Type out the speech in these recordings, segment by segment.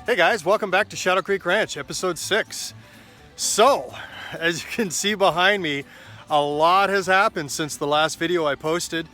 Hey guys, welcome back to Shadow Creek Ranch, episode 6. So, as you can see behind me, a lot has happened since the last video I posted.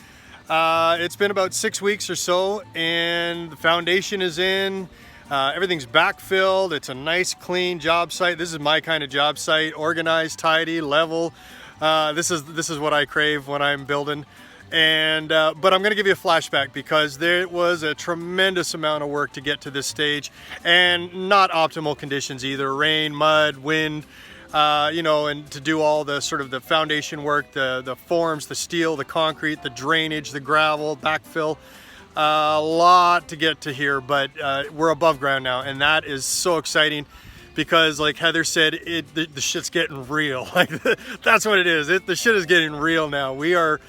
It's been about 6 weeks or so, and the foundation is in. Everything's backfilled. It's a nice, clean job site. This is my kind of job site: organized, tidy, level. This is what I crave when I'm building. And but I'm going to give you a flashback because there was a tremendous amount of work to get to this stage, and not optimal conditions either: rain, mud, wind, and to do all the sort of the foundation work, the forms, the steel, the concrete, the drainage, the gravel, backfill. A lot to get to here, but we're above ground now, and that is so exciting. Because like Heather said, the shit's getting real. Like that's what it is. The shit is getting real now. We are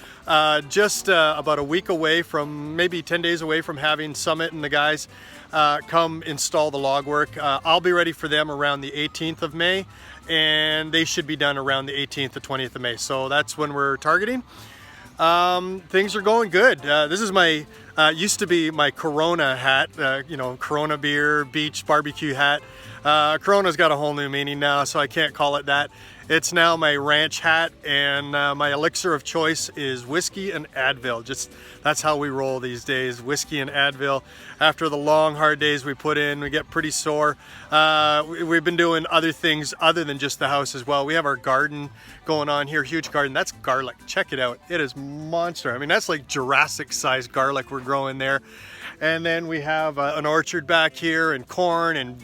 just about a week away from, maybe 10 days away from having Summit and the guys come install the log work. I'll be ready for them around the 18th of May, and they should be done around the 18th to 20th of May. So that's when we're targeting. Things are going good. This is my, used to be my Corona hat, Corona beer, beach, barbecue hat. Corona's got a whole new meaning now, so I can't call it that. It's now my ranch hat, and my elixir of choice is whiskey and Advil. Just that's how we roll these days, whiskey and Advil. After the long, hard days we put in, we get pretty sore. We've been doing other things other than just the house as well. We have our garden going on here, huge garden. That's garlic. Check it out. It is monster. I mean, that's like Jurassic-sized garlic we're growing there. And then we have an orchard back here, and corn and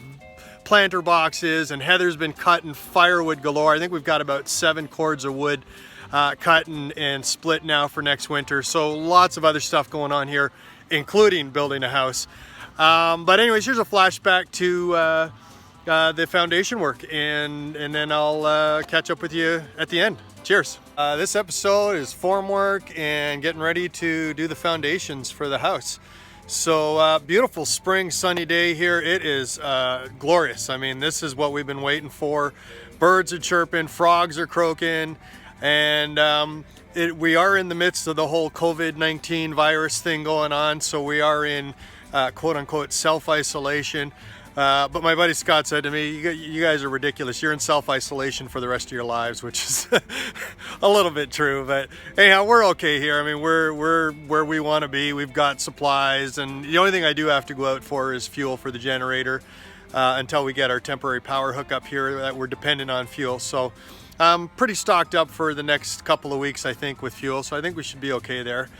planter boxes, and Heather's been cutting firewood galore. I think we've got about 7 cords of wood cut and split now for next winter. So lots of other stuff going on here, including building a house. But anyways, here's a flashback to the foundation work, and then I'll catch up with you at the end. Cheers. This episode is form work and getting ready to do the foundations for the house. So beautiful spring sunny day here. It is glorious. I mean, this is what we've been waiting for. Birds are chirping, frogs are croaking, and we are in the midst of the whole COVID-19 virus thing going on. So we are in quote unquote self-isolation. But my buddy Scott said to me, you guys are ridiculous. You're in self-isolation for the rest of your lives, which is a little bit true. But anyhow, we're okay here. I mean, we're where we want to be. We've got supplies, and the only thing I do have to go out for is fuel for the generator until we get our temporary power hookup here. That we're dependent on fuel. So I'm pretty stocked up for the next couple of weeks, I think, with fuel. So I think we should be okay there.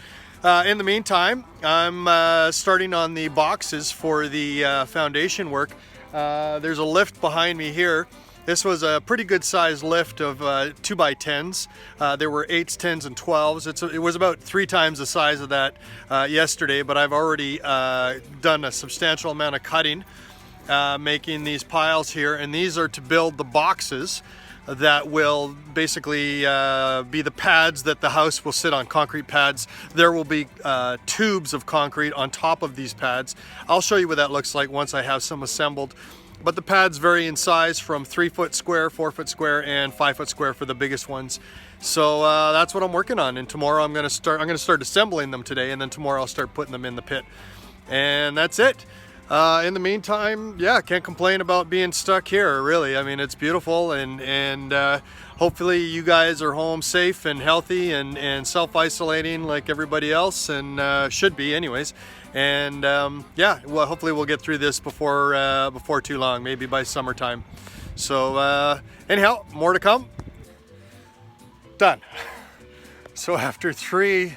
In the meantime, I'm starting on the boxes for the foundation work. There's a lift behind me here. This was a pretty good sized lift of 2x10s. There were 8s, 10s, and 12s. It was about 3 times the size of that yesterday, but I've already done a substantial amount of cutting, making these piles here, and these are to build the boxes that will basically be the pads that the house will sit on, concrete pads. There will be tubes of concrete on top of these pads. I'll show you what that looks like once I have some assembled. But the pads vary in size from 3-foot square, 4-foot square, and 5-foot square for the biggest ones. So that's what I'm working on. And tomorrow I'm gonna start assembling them today, and then tomorrow I'll start putting them in the pit. And that's it. In the meantime, yeah, can't complain about being stuck here, really. I mean, it's beautiful, and hopefully you guys are home safe and healthy and self-isolating like everybody else, and should be anyways. And yeah, well, hopefully we'll get through this before too long, maybe by summertime. So anyhow, more to come. Done. So after 3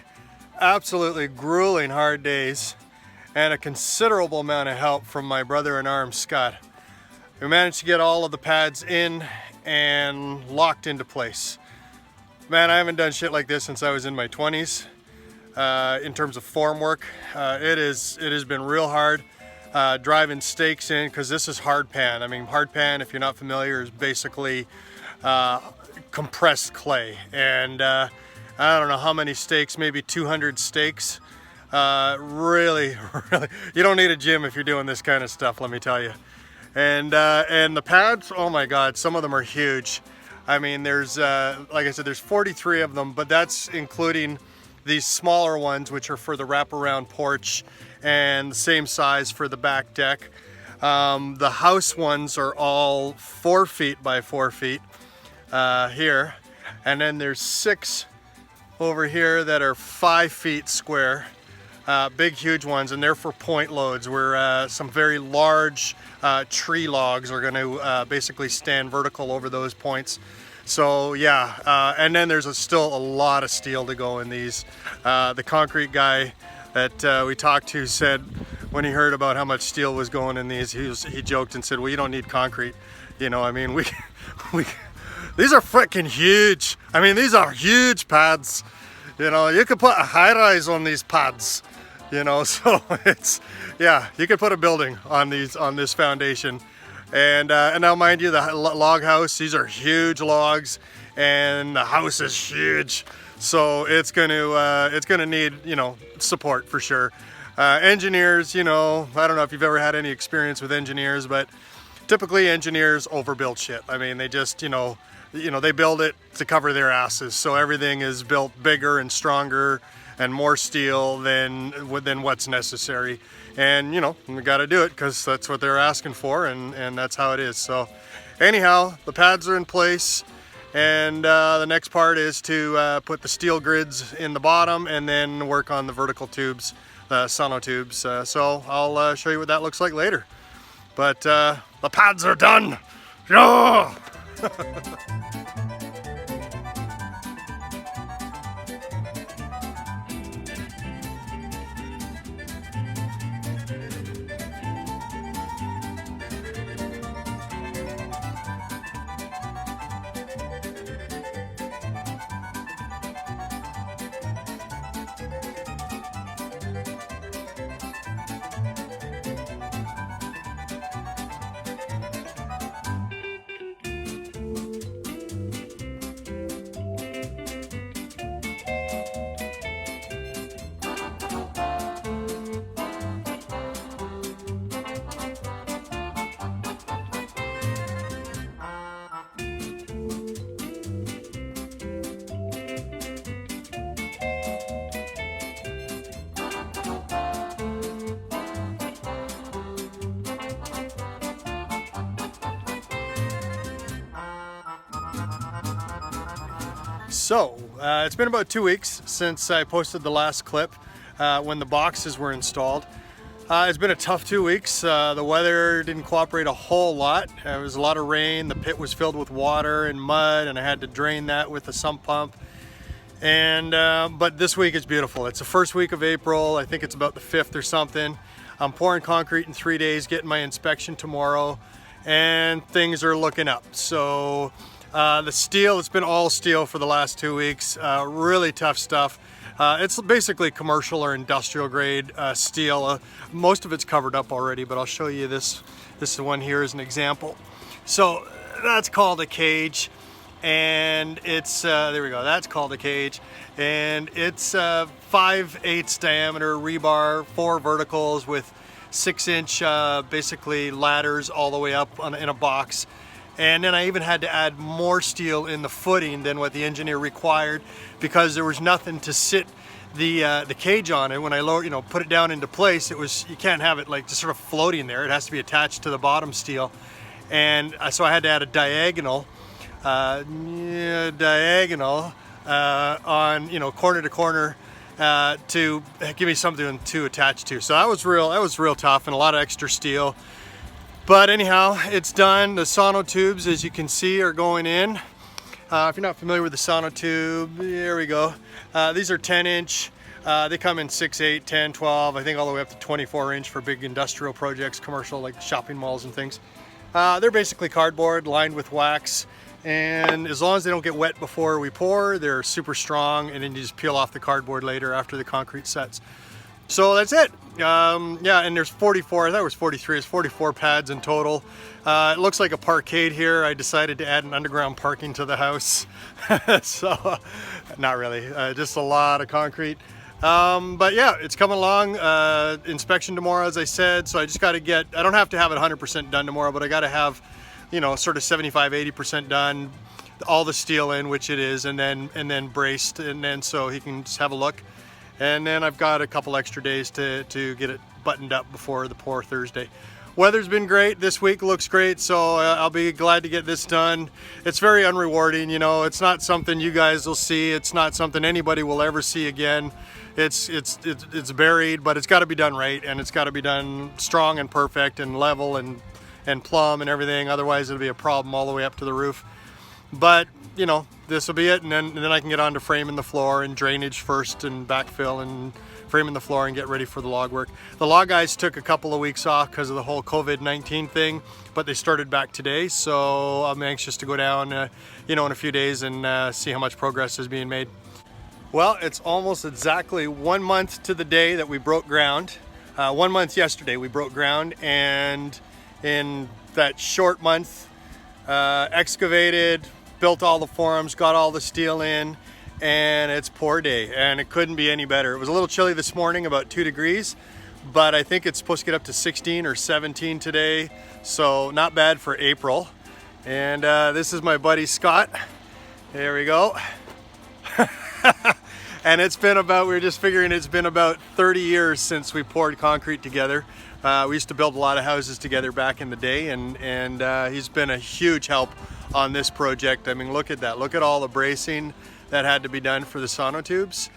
absolutely grueling hard days, and a considerable amount of help from my brother in arms, Scott, we managed to get all of the pads in and locked into place. Man, I haven't done shit like this since I was in my 20s in terms of form work. It has been real hard driving stakes in, because this is hard pan. I mean, hard pan, if you're not familiar, is basically compressed clay. And I don't know how many stakes, maybe 200 stakes. Really, you don't need a gym if you're doing this kind of stuff, let me tell you. And the pads, oh my God, some of them are huge. I mean, there's, like I said, there's 43 of them, but that's including these smaller ones, which are for the wraparound porch, and the same size for the back deck. The house ones are all 4 feet by 4 feet here, and then there's 6 over here that are 5 feet square. Big, huge ones, and they're for point loads, where some very large tree logs are going to basically stand vertical over those points. So yeah, and then there's still a lot of steel to go in these. The concrete guy that we talked to said when he heard about how much steel was going in these, he joked and said, well, you don't need concrete. You know, I mean, these are freaking huge. I mean, these are huge pads. You know, you could put a high-rise on these pads. You know, so it's, yeah, you could put a building on this foundation. And now, mind you, the log house, these are huge logs, and the house is huge. So it's gonna need, you know, support for sure. Engineers, you know, I don't know if you've ever had any experience with engineers, but typically engineers overbuild shit. I mean, they just, you know, they build it to cover their asses. So everything is built bigger and stronger and more steel than what's necessary. And, you know, we got to do it because that's what they're asking for, and that's how it is. So anyhow, the pads are in place, and the next part is to put the steel grids in the bottom and then work on the vertical tubes, the sonotubes. So I'll show you what that looks like later. But the pads are done. Yeah! So, it's been about 2 weeks since I posted the last clip when the boxes were installed. It's been a tough 2 weeks. The weather didn't cooperate a whole lot. There was a lot of rain. The pit was filled with water and mud, and I had to drain that with a sump pump. And but this week is beautiful. It's the first week of April. I think it's about the 5th or something. I'm pouring concrete in 3 days, getting my inspection tomorrow, and things are looking up. So the steel, it's been all steel for the last 2 weeks. Really tough stuff. It's basically commercial or industrial grade steel. Most of it's covered up already, but I'll show you this. This one here is an example. So that's called a cage, and it's there we go. That's called a cage, and it's 5/8 diameter rebar, 4 verticals with 6-inch basically ladders all the way up in a box. And then I even had to add more steel in the footing than what the engineer required, because there was nothing to sit the cage on. And when I put it down into place, you can't have it like just sort of floating there. It has to be attached to the bottom steel. And so I had to add a diagonal on corner to corner to give me something to attach to. So that was real tough, and a lot of extra steel. But anyhow, it's done. The sonotubes, as you can see, are going in. If you're not familiar with the sonotube, there we go. These are 10-inch. They come in 6, 8, 10, 12, I think all the way up to 24-inch for big industrial projects, commercial, like shopping malls and things. They're basically cardboard lined with wax. And as long as they don't get wet before we pour, they're super strong, and then you just peel off the cardboard later after the concrete sets. So that's it. Yeah, and there's 44, I thought it was 43, it's 44 pads in total. It looks like a parkade here. I decided to add an underground parking to the house. So, not really, just a lot of concrete. But yeah, it's coming along. Inspection tomorrow, as I said, so I just got to I don't have to have it 100% done tomorrow, but I got to have, sort of 75, 80% done, all the steel in, which it is, and then braced, and then so he can just have a look. And then I've got a couple extra days to get it buttoned up before the pour Thursday. weather's been great. This week looks great, so I'll be glad to get this done. It's very unrewarding, you know. It's not something you guys will see. It's not something anybody will ever see again. It's buried, but it's got to be done right, and it's got to be done strong and perfect and level and plumb and everything. Otherwise, it'll be a problem all the way up to the roof. But you know, this will be it, and then I can get on to framing the floor and drainage first and backfill and framing the floor and get ready for the log work. The log guys took a couple of weeks off because of the whole COVID-19 thing, but they started back today, so I'm anxious to go down you know, in a few days and see how much progress is being made. Well, it's almost exactly 1 month to the day that we broke ground. 1 month yesterday we broke ground, and in that short month excavated, built all the forms, got all the steel in, and it's pour day, and it couldn't be any better. It was a little chilly this morning, about 2 degrees, but I think it's supposed to get up to 16 or 17 today, so not bad for April. And this is my buddy Scott. There we go. And it's been about, we were just figuring, it's been about 30 years since we poured concrete together. We used to build a lot of houses together back in the day, and he's been a huge help on this project. I mean, look at that. Look at all the bracing that had to be done for the sonotubes.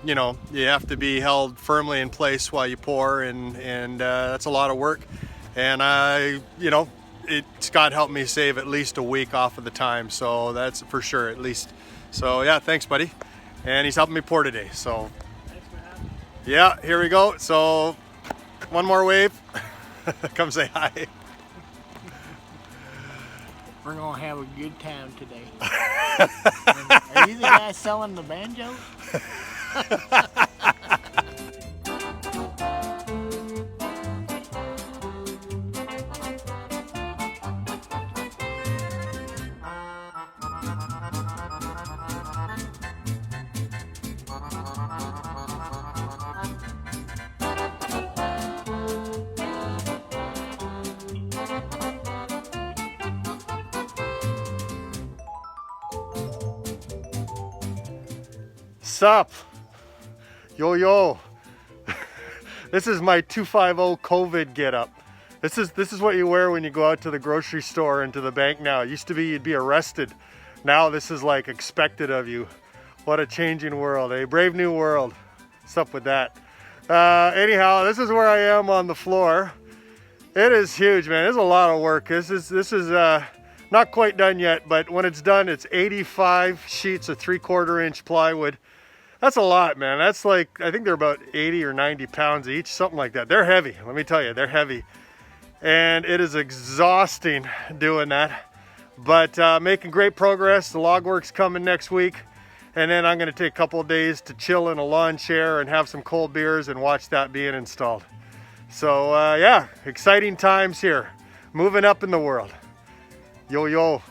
You know, you have to be held firmly in place while you pour, and that's a lot of work. And you know, Scott helped me save at least a week off of the time, so that's for sure, at least. So yeah, thanks, buddy. And he's helping me pour today, so. Thanks for having me. Yeah, here we go. So, one more wave. Come say hi. We're gonna have a good time today. Are you the guy selling the banjo? Sup? Yo yo. This is my 250 COVID get up. This is what you wear when you go out to the grocery store and to the bank now. It used to be you'd be arrested. Now this is like expected of you. What a changing world, a brave new world. What's up with that? Anyhow, this is where I am on the floor. It is huge, man. It's a lot of work. This is not quite done yet, but when it's done, it's 85 sheets of 3/4 inch plywood. That's a lot, man. That's like, I think they're about 80 or 90 pounds each, something like that. They're heavy, let me tell you, they're heavy. And it is exhausting doing that, but making great progress. The log work's coming next week, and then I'm gonna take a couple of days to chill in a lawn chair and have some cold beers and watch that being installed. So yeah, exciting times here, moving up in the world. Yo yo.